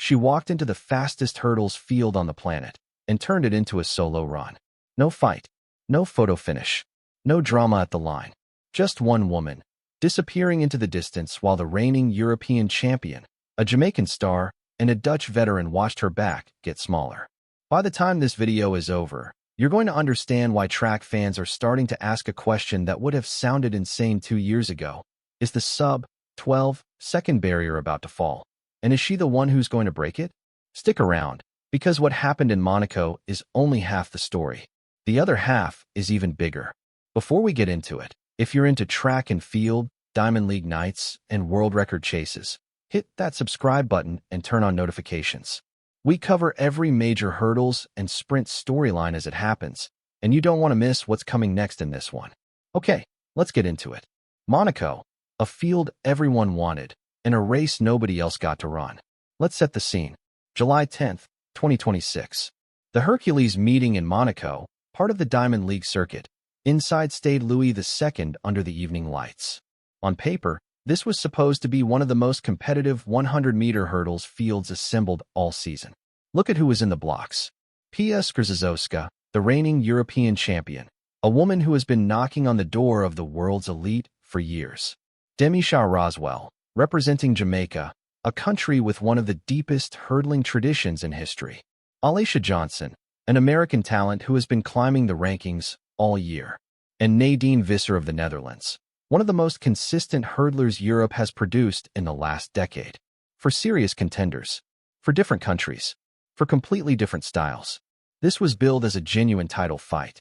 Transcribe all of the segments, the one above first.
She walked into the fastest hurdles field on the planet and turned it into a solo run. No fight, no photo finish, no drama at the line. Just one woman, disappearing into the distance while the reigning European champion, a Jamaican star, and a Dutch veteran watched her back get smaller. By the time this video is over, you're going to understand why track fans are starting to ask a question that would have sounded insane 2 years ago. Is the sub-12-second barrier about to fall? And is she the one who's going to break it? Stick around, because what happened in Monaco is only half the story. The other half is even bigger. Before we get into it, if you're into track and field, Diamond League nights, and world record chases, hit that subscribe button and turn on notifications. We cover every major hurdles and sprint storyline as it happens, and you don't want to miss what's coming next in this one. Okay, let's get into it. Monaco, a field everyone wanted, and a race nobody else got to run. Let's set the scene. July 10th, 2026. The Hercules meeting in Monaco, part of the Diamond League circuit. Inside stayed Louis II under the evening lights. On paper, this was supposed to be one of the most competitive 100-meter hurdles fields assembled all season. Look at who was in the blocks. Pia Skrzyszowska, the reigning European champion, a woman who has been knocking on the door of the world's elite for years. Masai Russell, representing Jamaica, a country with one of the deepest hurdling traditions in history. Alaysha Johnson, an American talent who has been climbing the rankings all year. And Nadine Visser of the Netherlands, one of the most consistent hurdlers Europe has produced in the last decade. For serious contenders, for different countries, for completely different styles. This was billed as a genuine title fight.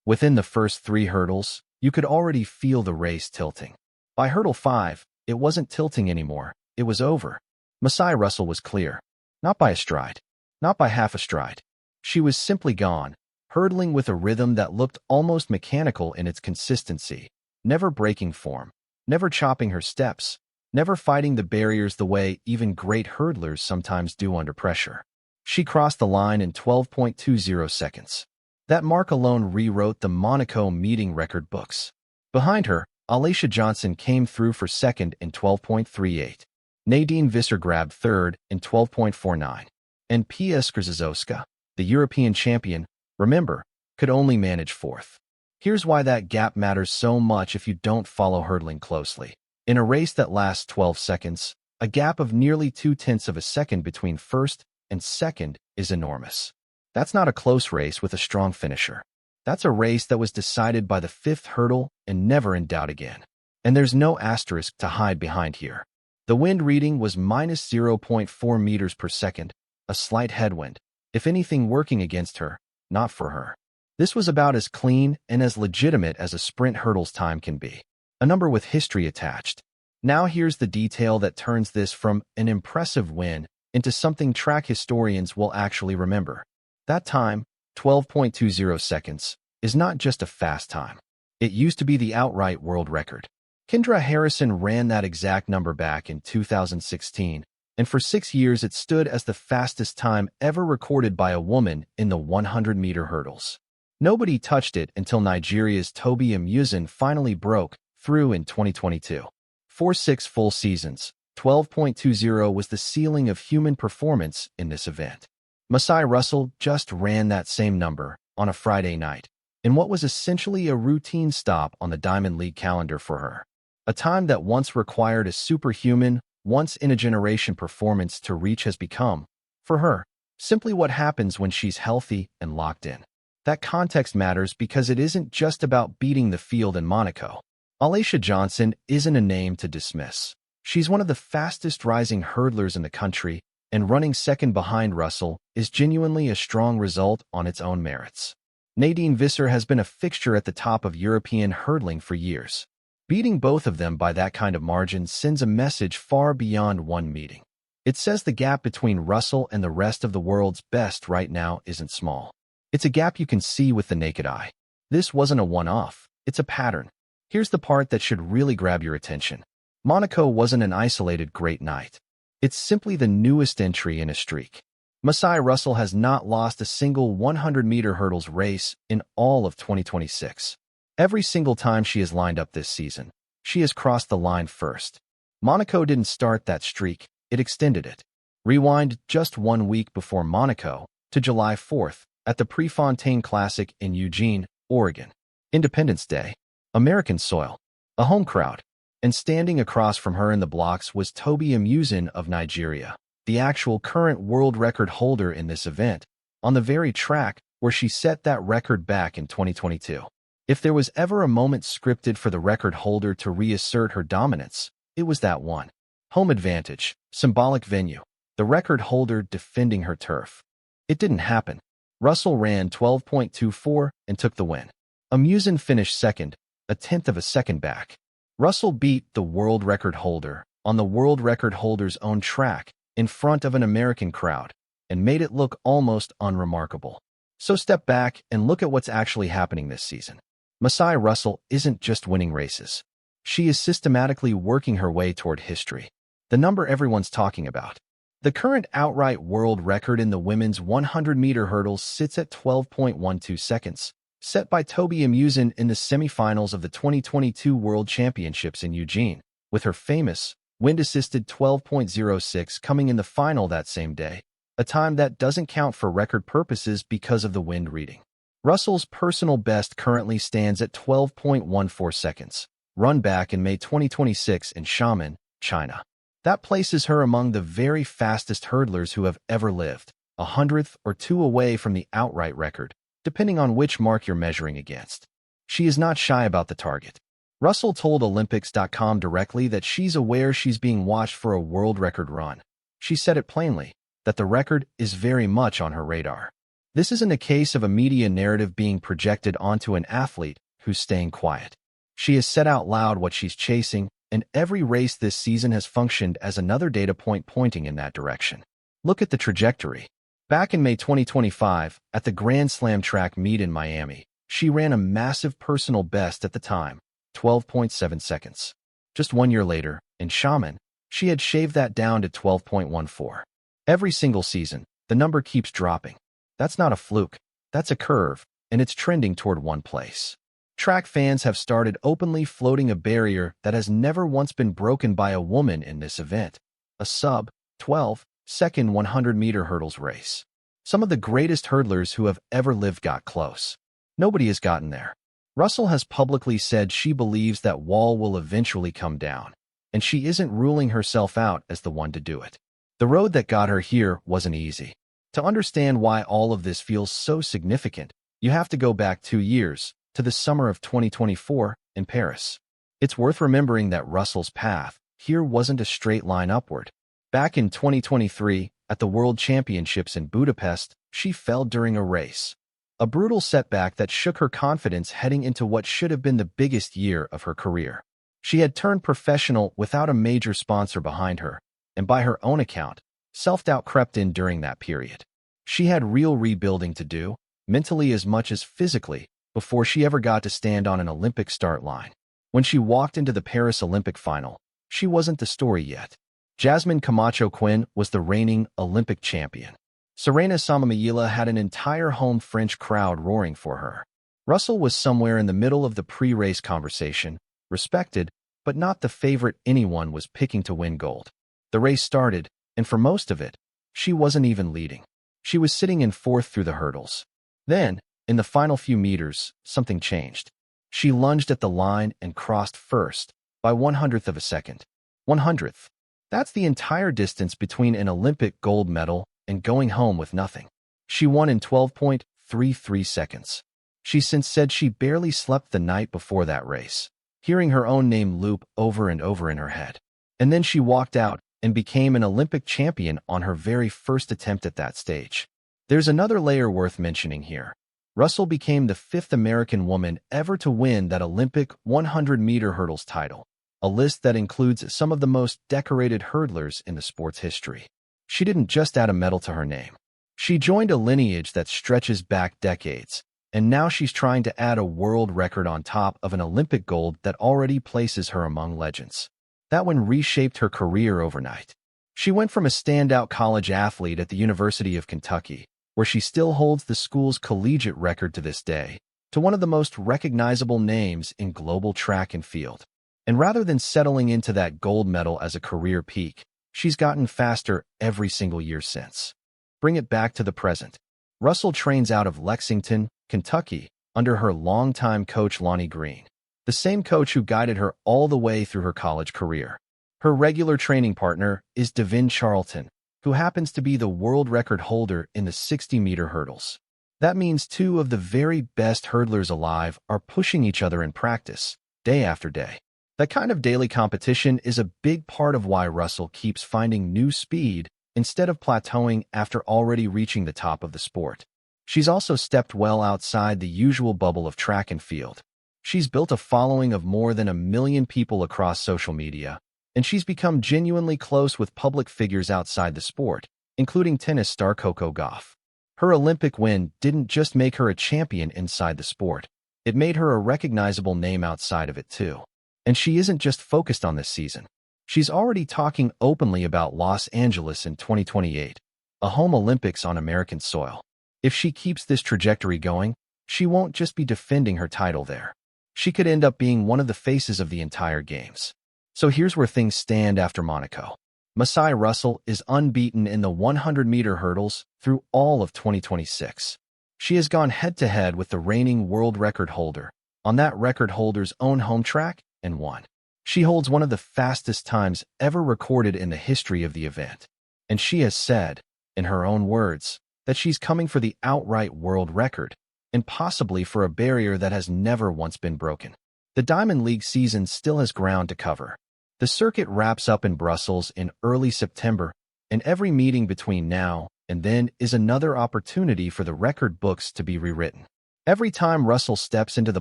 Within the first 3 hurdles, you could already feel the race tilting. By hurdle 5, it wasn't tilting anymore, it was over. Masai Russell was clear. Not by a stride, not by half a stride. She was simply gone, hurdling with a rhythm that looked almost mechanical in its consistency. Never breaking form, never chopping her steps, never fighting the barriers the way even great hurdlers sometimes do under pressure. She crossed the line in 12.20 seconds. That mark alone rewrote the Monaco meeting record books. Behind her, Alaysha Johnson came through for second in 12.38. Nadine Visser grabbed third in 12.49. And Pia Skrzyszowska, the European champion, remember, could only manage fourth. Here's why that gap matters so much if you don't follow hurdling closely. In a race that lasts 12 seconds, a gap of nearly 0.2 of a second between first and second is enormous. That's not a close race with a strong finisher. That's a race that was decided by the 5th hurdle and never in doubt again. And there's no asterisk to hide behind here. The wind reading was minus 0.4 meters per second, a slight headwind, if anything working against her, not for her. This was about as clean and as legitimate as a sprint hurdles time can be. A number with history attached. Now here's the detail that turns this from an impressive win into something track historians will actually remember. That time, 12.20 seconds, is not just a fast time. It used to be the outright world record. Kendra Harrison ran that exact number back in 2016, and for 6 years it stood as the fastest time ever recorded by a woman in the 100-meter hurdles. Nobody touched it until Nigeria's Tobi Amusan finally broke through in 2022. For 6 full seasons, 12.20 was the ceiling of human performance in this event. Masai Russell just ran that same number on a Friday night, in what was essentially a routine stop on the Diamond League calendar for her. A time that once required a superhuman, once-in-a-generation performance to reach has become, for her, simply what happens when she's healthy and locked in. That context matters because it isn't just about beating the field in Monaco. Alaysha Johnson isn't a name to dismiss. She's one of the fastest rising hurdlers in the country, and running second behind Russell is genuinely a strong result on its own merits. Nadine Visser has been a fixture at the top of European hurdling for years. Beating both of them by that kind of margin sends a message far beyond one meeting. It says the gap between Russell and the rest of the world's best right now isn't small. It's a gap you can see with the naked eye. This wasn't a one-off, it's a pattern. Here's the part that should really grab your attention. Monaco wasn't an isolated great night. It's simply the newest entry in a streak. Masai Russell has not lost a single 100-meter hurdles race in all of 2026. Every single time she has lined up this season, she has crossed the line first. Monaco didn't start that streak, it extended it. Rewind just 1 week before Monaco to July 4th at the Prefontaine Classic in Eugene, Oregon. Independence Day. American soil. A home crowd. And standing across from her in the blocks was Tobi Amusan of Nigeria, the actual current world record holder in this event, on the very track where she set that record back in 2022. If there was ever a moment scripted for the record holder to reassert her dominance, it was that one. Home advantage, symbolic venue, the record holder defending her turf. It didn't happen. Russell ran 12.24 and took the win. Amusan finished second, a tenth of a second back. Russell beat the world record holder on the world record holder's own track in front of an American crowd and made it look almost unremarkable. So step back and look at what's actually happening this season. Masai Russell isn't just winning races. She is systematically working her way toward history. The number everyone's talking about. The current outright world record in the women's 100-meter hurdles sits at 12.12 seconds, set by Tobi Amusan in the semifinals of the 2022 World Championships in Eugene, with her famous, wind-assisted 12.06 coming in the final that same day, a time that doesn't count for record purposes because of the wind reading. Russell's personal best currently stands at 12.14 seconds, run back in May 2026 in Xiamen, China. That places her among the very fastest hurdlers who have ever lived, 100th or 2 away from the outright record, depending on which mark you're measuring against. She is not shy about the target. Russell told Olympics.com directly that she's aware she's being watched for a world record run. She said it plainly, that the record is very much on her radar. This isn't a case of a media narrative being projected onto an athlete who's staying quiet. She has said out loud what she's chasing, and every race this season has functioned as another data point pointing in that direction. Look at the trajectory. Back in May 2025, at the Grand Slam track meet in Miami, she ran a massive personal best at the time, 12.7 seconds. Just 1 year later, in Xiamen, she had shaved that down to 12.14. Every single season, the number keeps dropping. That's not a fluke. That's a curve, and it's trending toward one place. Track fans have started openly floating a barrier that has never once been broken by a woman in this event, a sub-12-second 100-meter hurdles race. Some of the greatest hurdlers who have ever lived got close. Nobody has gotten there. Russell has publicly said she believes that wall will eventually come down, and she isn't ruling herself out as the one to do it. The road that got her here wasn't easy. To understand why all of this feels so significant, you have to go back 2 years, to the summer of 2024 in Paris. It's worth remembering that Russell's path here wasn't a straight line upward. Back in 2023, at the World Championships in Budapest, she fell during a race. A brutal setback that shook her confidence heading into what should have been the biggest year of her career. She had turned professional without a major sponsor behind her, and by her own account, self-doubt crept in during that period. She had real rebuilding to do, mentally as much as physically, before she ever got to stand on an Olympic start line. When she walked into the Paris Olympic final, she wasn't the story yet. Jasmine Camacho-Quinn was the reigning Olympic champion. Serena Samamayila had an entire home French crowd roaring for her. Russell was somewhere in the middle of the pre-race conversation, respected, but not the favorite anyone was picking to win gold. The race started, and for most of it, she wasn't even leading. She was sitting in fourth through the hurdles. Then, in the final few meters, something changed. She lunged at the line and crossed first, by 100th of a second. 100th. That's the entire distance between an Olympic gold medal and going home with nothing. She won in 12.33 seconds. She since said she barely slept the night before that race, hearing her own name loop over and over in her head. And then she walked out and became an Olympic champion on her very first attempt at that stage. There's another layer worth mentioning here. Russell became the 5th American woman ever to win that Olympic 100-meter hurdles title, a list that includes some of the most decorated hurdlers in the sport's history. She didn't just add a medal to her name. She joined a lineage that stretches back decades, and now she's trying to add a world record on top of an Olympic gold that already places her among legends. That one reshaped her career overnight. She went from a standout college athlete at the University of Kentucky, where she still holds the school's collegiate record to this day, to one of the most recognizable names in global track and field. And rather than settling into that gold medal as a career peak, She's gotten faster every single year since. Bring it back to the present. Russell trains out of Lexington, Kentucky, under her longtime coach Lonnie Green, the same coach who guided her all the way through her college career. Her regular training partner is Devin Charlton, who happens to be the world record holder in the 60-meter hurdles. That means two of the very best hurdlers alive are pushing each other in practice, day after day. That kind of daily competition is a big part of why Russell keeps finding new speed instead of plateauing after already reaching the top of the sport. She's also stepped well outside the usual bubble of track and field. She's built a following of more than 1 million people across social media, and she's become genuinely close with public figures outside the sport, including tennis star Coco Gauff. Her Olympic win didn't just make her a champion inside the sport, it made her a recognizable name outside of it too. And she isn't just focused on this season. She's already talking openly about Los Angeles in 2028, a home Olympics on American soil. If she keeps this trajectory going, she won't just be defending her title there. She could end up being one of the faces of the entire games. So here's where things stand after Monaco. Masai Russell is unbeaten in the 100-meter hurdles through all of 2026. She has gone head-to-head with the reigning world record holder on that record holder's own home track and won. She holds one of the fastest times ever recorded in the history of the event. And she has said, in her own words, that she's coming for the outright world record, and possibly for a barrier that has never once been broken. The Diamond League season still has ground to cover. The circuit wraps up in Brussels in early September, and every meeting between now and then is another opportunity for the record books to be rewritten. Every time Russell steps into the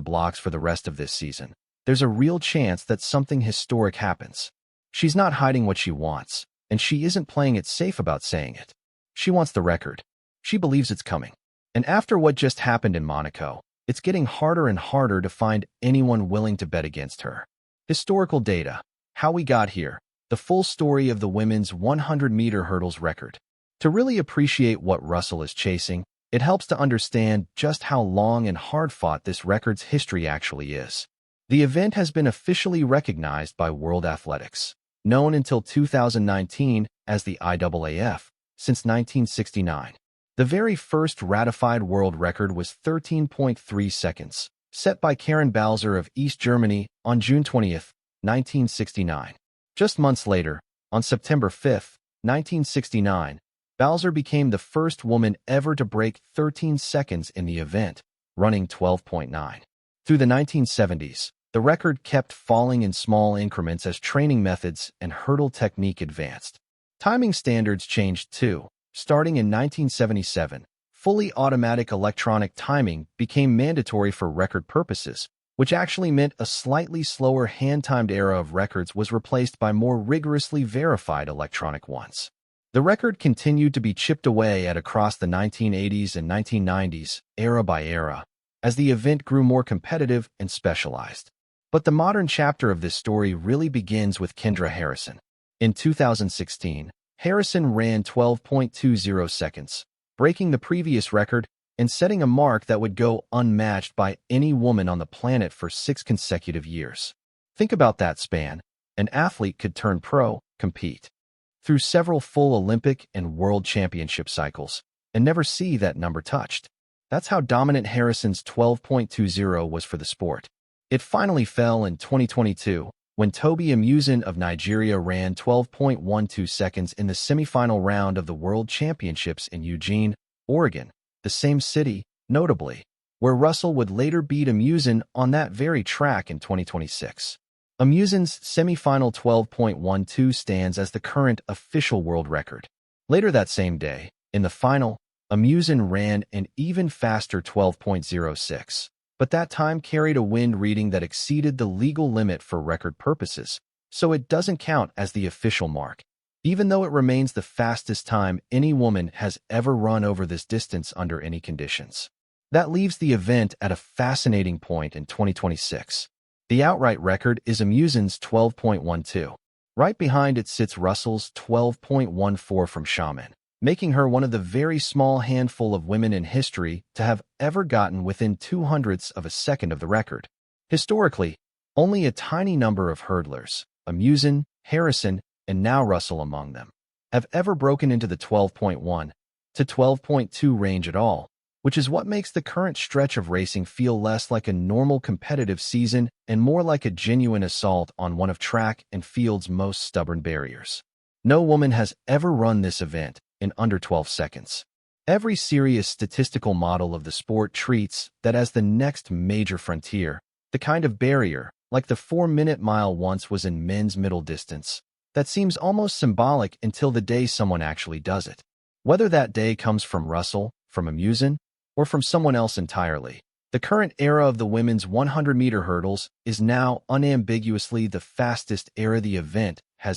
blocks for the rest of this season, there's a real chance that something historic happens. She's not hiding what she wants, and she isn't playing it safe about saying it. She wants the record. She believes it's coming. And after what just happened in Monaco, it's getting harder and harder to find anyone willing to bet against her. Historical data, how we got here, the full story of the women's 100-meter hurdles record. To really appreciate what Russell is chasing, it helps to understand just how long and hard-fought this record's history actually is. The event has been officially recognized by World Athletics, known until 2019 as the IAAF, since 1969. The very first ratified world record was 13.3 seconds, set by Karen Balzer of East Germany on June 20, 1969. Just months later, on September 5, 1969, Balzer became the first woman ever to break 13 seconds in the event, running 12.9. Through the 1970s, the record kept falling in small increments as training methods and hurdle technique advanced. Timing standards changed too. Starting in 1977, fully automatic electronic timing became mandatory for record purposes, which actually meant a slightly slower hand-timed era of records was replaced by more rigorously verified electronic ones. The record continued to be chipped away at across the 1980s and 1990s, era by era, as the event grew more competitive and specialized. But the modern chapter of this story really begins with Kendra Harrison. In 2016, Harrison ran 12.20 seconds, breaking the previous record and setting a mark that would go unmatched by any woman on the planet for 6 consecutive years. Think about that span. An athlete could turn pro, compete through several full Olympic and World Championship cycles, and never see that number touched. That's how dominant Harrison's 12.20 was for the sport. It finally fell in 2022, when Tobi Amusan of Nigeria ran 12.12 seconds in the semifinal round of the World Championships in Eugene, Oregon, the same city, notably, where Russell would later beat Amusan on that very track in 2026. Amusan's semifinal 12.12 stands as the current official world record. Later that same day, in the final, Amusan ran an even faster 12.06. But that time carried a wind reading that exceeded the legal limit for record purposes, so it doesn't count as the official mark, even though it remains the fastest time any woman has ever run over this distance under any conditions. That leaves the event at a fascinating point in 2026. The outright record is Amusan's 12.12. Right behind it sits Russell's 12.14 from Shaman, making her one of the very small handful of women in history to have ever gotten within 0.02 of a second of the record. Historically, only a tiny number of hurdlers, Amusan, Harrison, and now Russell among them, have ever broken into the 12.1 to 12.2 range at all, which is what makes the current stretch of racing feel less like a normal competitive season and more like a genuine assault on one of track and field's most stubborn barriers. No woman has ever run this event in under 12 seconds. Every serious statistical model of the sport treats that as the next major frontier, the kind of barrier, like the 4-minute mile once was in men's middle distance, that seems almost symbolic until the day someone actually does it. Whether that day comes from Russell, from Amusan, or from someone else entirely, the current era of the women's 100-meter hurdles is now unambiguously the fastest era the event has